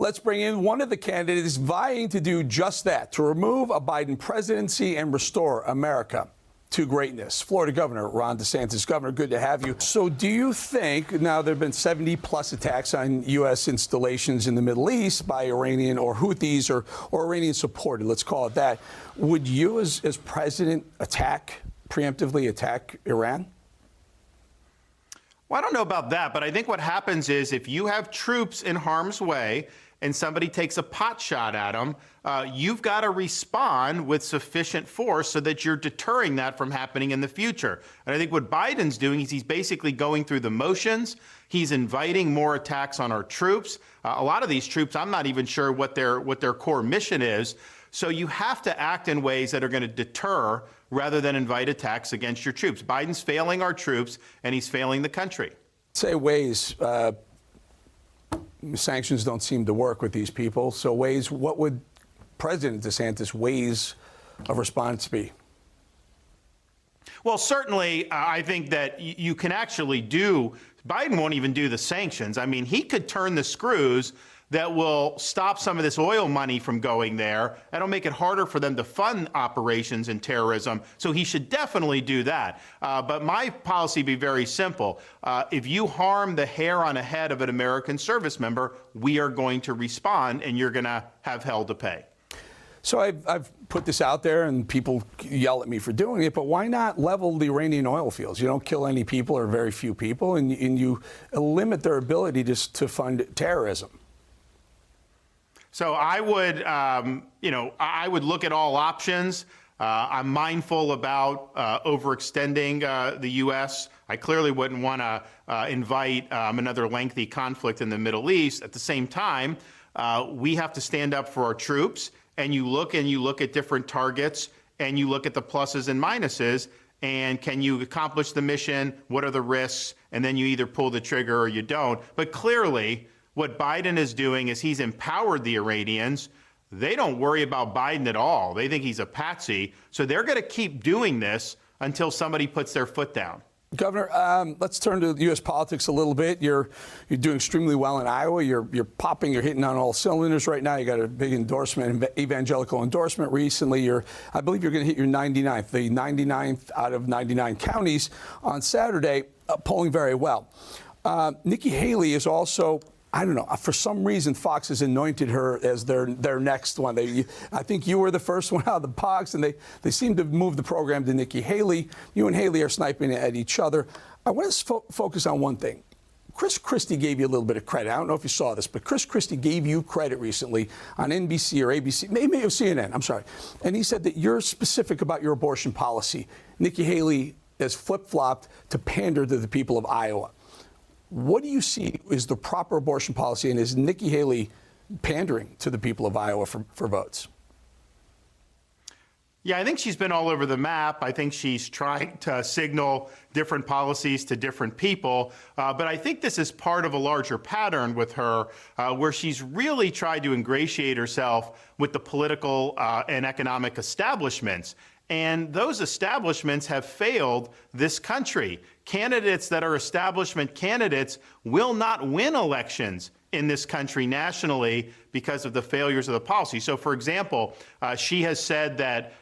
Let's bring in one of the candidates vying to do just that, to remove a Biden presidency and restore America to greatness. Florida Governor Ron DeSantis. Governor, good to have you. So do you think, now there have been 70-plus attacks on U.S. installations in the Middle East by Iranian or Houthis or Iranian supported, let's call it that. Would you as president preemptively attack Iran? Well, I don't know about that, but I think what happens is if you have troops in harm's way and somebody takes a pot shot at them, you've got to respond with sufficient force so that you're deterring that from happening in the future. And I think what Biden's doing is he's basically going through the motions. He's inviting more attacks on our troops. A lot of these troops, I'm not even sure what their core mission is. So you have to act in ways that are going to deter rather than invite attacks against your troops. Biden's failing our troops, and he's failing the country. Say ways. Sanctions don't seem to work with these people. So ways, what would President DeSantis' ways of response be? Well, certainly, I think that you can actually Biden won't even do the sanctions. I mean, he could turn the screws that will stop some of this oil money from going there. That'll make it harder for them to fund operations in terrorism. So he should definitely do that. But my policy would be very simple. If you harm the hair on a head of an American service member, we are going to respond, and you're going to have hell to pay. So I've put this out there, and people yell at me for doing it, but why not level the Iranian oil fields? You don't kill any people or very few people, and you limit their ability to fund terrorism. So I would, I would look at all options. I'm mindful about overextending the U.S. I clearly wouldn't want to invite another lengthy conflict in the Middle East. At the same time, we have to stand up for our troops. And you look at different targets, and you look at the pluses and minuses. And can you accomplish the mission? What are the risks? And then you either pull the trigger or you don't. But clearly, what Biden is doing is he's empowered the Iranians. They don't worry about Biden at all. They think he's a patsy. So they're going to keep doing this until somebody puts their foot down. Governor, let's turn to U.S. politics a little bit. You're doing extremely well in Iowa. You're hitting on all cylinders right now. You got a big endorsement, evangelical endorsement recently. I believe you're going to hit your 99th, the 99th out of 99 counties on Saturday, polling very well. Nikki Haley is also, I don't know, for some reason, Fox has anointed her as their next one. I think you were the first one out of the box, and they seem to move the program to Nikki Haley. You and Haley are sniping at each other. I want to focus on one thing. Chris Christie gave you a little bit of credit. I don't know if you saw this, but Chris Christie gave you credit recently on NBC or ABC, maybe it was CNN, I'm sorry. And he said that you're specific about your abortion policy. Nikki Haley has flip-flopped to pander to the people of Iowa. What do you see is the proper abortion policy, and is Nikki Haley pandering to the people of Iowa for votes? Yeah, I think she's been all over the map. I think she's trying to signal different policies to different people. But I think this is part of a larger pattern with her, where she's really tried to ingratiate herself with the political and economic establishments. And those establishments have failed this country. Candidates that are establishment candidates will not win elections in this country nationally because of the failures of the policy. So, for example, she has said that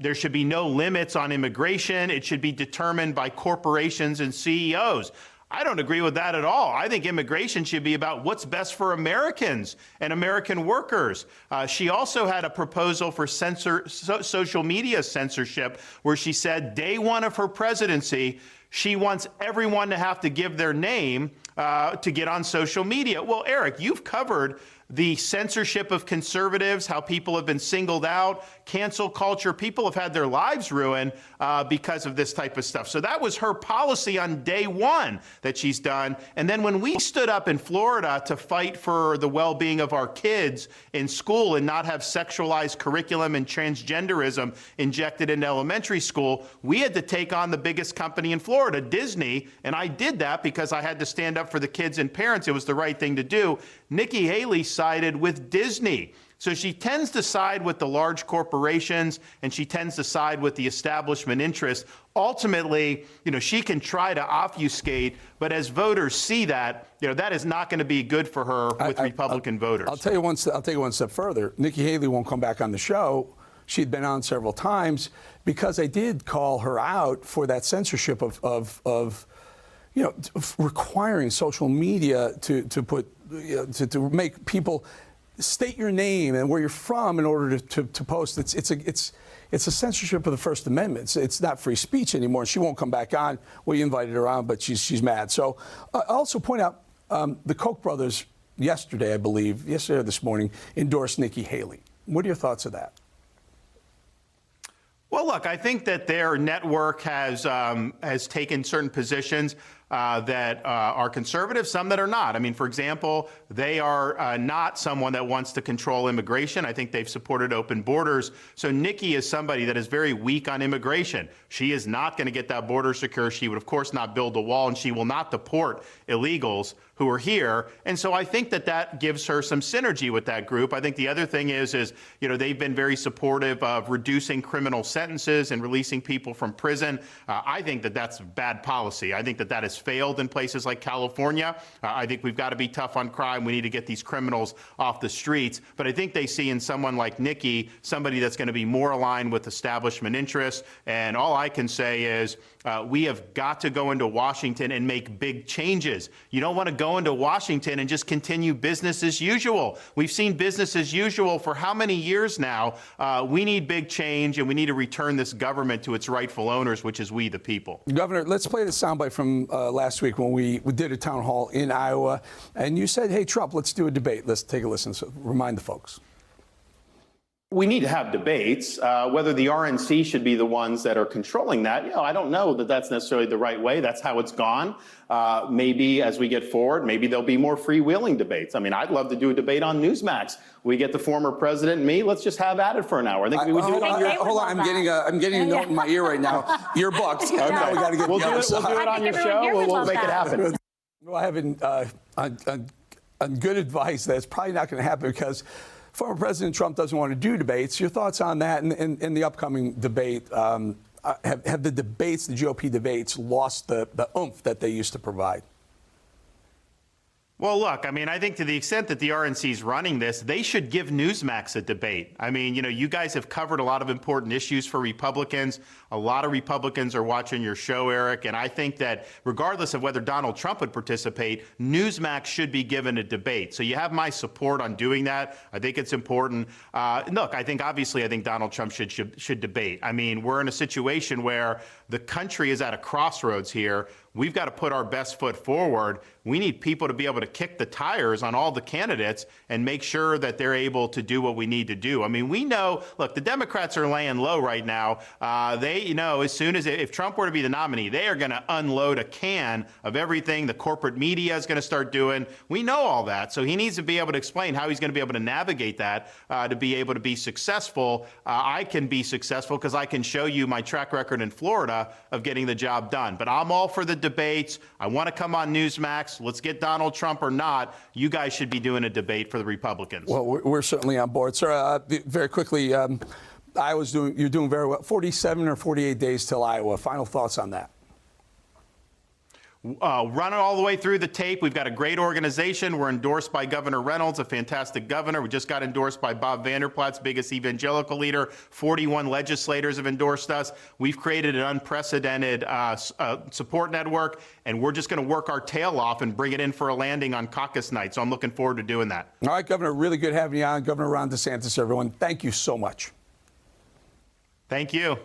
there should be no limits on immigration. It should be determined by corporations and CEOs. I don't agree with that at all. I think immigration should be about what's best for Americans and American workers. She also had a proposal for social media censorship, where she said day one of her presidency, she wants everyone to have to give their name to get on social media. Well, Eric, you've covered the censorship of conservatives, how people have been singled out, cancel culture. People have had their lives ruined because of this type of stuff. So that was her policy on day one that she's done. And then when we stood up in Florida to fight for the well-being of our kids in school and not have sexualized curriculum and transgenderism injected into elementary school, we had to take on the biggest company in Florida, Disney. And I did that because I had to stand up for the kids and parents. It was the right thing to do. Nikki Haley sided with Disney. So she tends to side with the large corporations, and she tends to side with the establishment interest. Ultimately, she can try to obfuscate, but as voters see that, that is not going to be good for her with Republican voters. I'll take you one step further. Nikki Haley won't come back on the show. She'd been on several times because I did call her out for that censorship of requiring social media to make people state your name and where you're from in order to post. It's a censorship of the First Amendment. It's not free speech anymore. She won't come back on. We invited her on, but she's mad. So I also point out the Koch brothers yesterday or this morning, endorsed Nikki Haley. What are your thoughts of that? Well, look, I think that their network has taken certain positions that are conservative, some that are not. I mean, for example, they are not someone that wants to control immigration. I think they've supported open borders. So Nikki is somebody that is very weak on immigration. She is not going to get that border secure. She would, of course, not build a wall, and she will not deport illegals who are here. And so I think that gives her some synergy with that group. I think the other thing is they've been very supportive of reducing criminal sentences and releasing people from prison. I think that's bad policy. I think that has failed in places like California. I think we've got to be tough on crime. We need to get these criminals off the streets. But I think they see in someone like Nikki somebody that's going to be more aligned with establishment interests. And all I can say is we have got to go into Washington and make big changes. You don't want to go into Washington and just continue business as usual. We've seen business as usual for how many years now? We need big change, and we need to return this government to its rightful owners, which is we, the people. Governor, let's play the soundbite from last week when we did a town hall in Iowa, and you said, hey, Trump, let's do a debate. Let's take a listen. So remind the folks. We need to have debates. Whether the RNC should be the ones that are controlling that, I don't know that that's necessarily the right way. That's how it's gone. Maybe as we get forward, maybe there'll be more freewheeling debates. I mean, I'd love to do a debate on Newsmax. We get the former president and me. Let's just have at it for an hour. I think we would do it on your. Hold on, I'm getting a note in my ear right now. Your bucks. Okay. Now we got to get we'll do it on your show. We'll make it happen. Well, I have good advice that's probably not going to happen because former President Trump doesn't want to do debates. Your thoughts on that and the upcoming debate? Have the debates, the GOP debates, lost the oomph that they used to provide? Well, look, I mean, I think to the extent that the RNC is running this, they should give Newsmax a debate. I mean, you guys have covered a lot of important issues for Republicans. A lot of Republicans are watching your show, Eric. And I think that regardless of whether Donald Trump would participate, Newsmax should be given a debate. So you have my support on doing that. I think it's important. Look, I think Donald Trump should debate. I mean, we're in a situation where the country is at a crossroads here. We've got to put our best foot forward. We need people to be able to kick the tires on all the candidates and make sure that they're able to do what we need to do. I mean, we know, look, the Democrats are laying low right now. As soon as if Trump were to be the nominee, they are going to unload a can of everything the corporate media is going to start doing. We know all that. So he needs to be able to explain how he's going to be able to navigate that to be able to be successful. I can be successful because I can show you my track record in Florida of getting the job done. But I'm all for the debates. I want to come on Newsmax. Let's get Donald Trump or not. You guys should be doing a debate for the Republicans. Well, we're certainly on board. Sir, very quickly, you're doing very well. 47 or 48 days till Iowa. Final thoughts on that? Run it all the way through the tape. We've got a great organization. We're endorsed by Governor Reynolds, a fantastic governor. We just got endorsed by Bob Vanderplaats, biggest evangelical leader. 41 legislators have endorsed us. We've created an unprecedented support network, and we're just going to work our tail off and bring it in for a landing on caucus night. So I'm looking forward to doing that. All right, Governor, really good having you on. Governor Ron DeSantis, everyone. Thank you so much. Thank you.